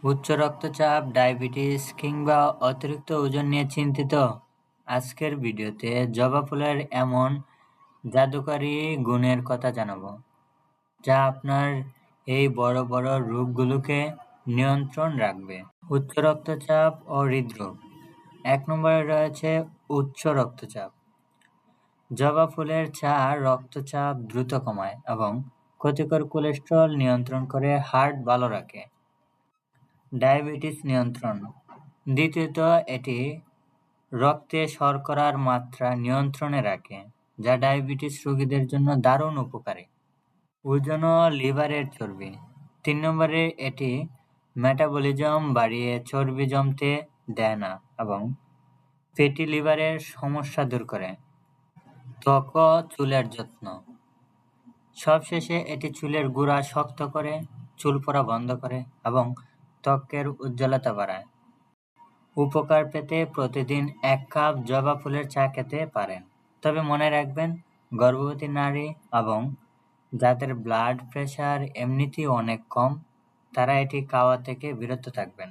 উচ্চ রক্তচাপ, ডায়াবেটিস কিংবা অতিরিক্ত ওজন নিয়ে চিন্তিত? আজকের ভিডিওতে জবা ফুলের এমন জাদুকরী গুণের কথা জানাবো, যা আপনার এই বড় বড় রোগগুলোকে নিয়ন্ত্রণ রাখবে। উচ্চ রক্তচাপ ও হৃদরোগ। ১ নম্বরে রয়েছে উচ্চ রক্তচাপ। জবা ফুলের চা রক্তচাপ দ্রুত কমায় এবং ক্ষতিকর কোলেস্টেরল নিয়ন্ত্রণ করে হার্ট ভালো রাখে। ডায়াবেটিস নিয়ন্ত্রণ। দ্বিতীয়ত, এটি রক্তে শর্করার মাত্রা নিয়ন্ত্রণে রাখে, যা ডায়াবেটিস রোগীদের জন্য দারুণ উপকারী। ওজন ও লিভারের চর্বি। ৩ নম্বরে, এটি মেটাবলিজম বাড়িয়ে চর্বি জমতে দেয় না এবং ফ্যাটি লিভারের সমস্যা দূর করে। ত্বক ও চুলের যত্ন। সবশেষে, এটি চুলের গোড়া শক্ত করে, চুল পড়া বন্ধ করে এবং ত্বকের উজ্জ্বলতা বাড়ায়। উপকার পেতে প্রতিদিন ১ কাপ জবা ফুলের চা খেতে পারেন। তবে মনে রাখবেন, গর্ভবতী নারী এবং যাদের ব্লাড প্রেশার এমনিতেই অনেক কম, তারা এটি খাওয়া থেকে বিরত থাকবেন।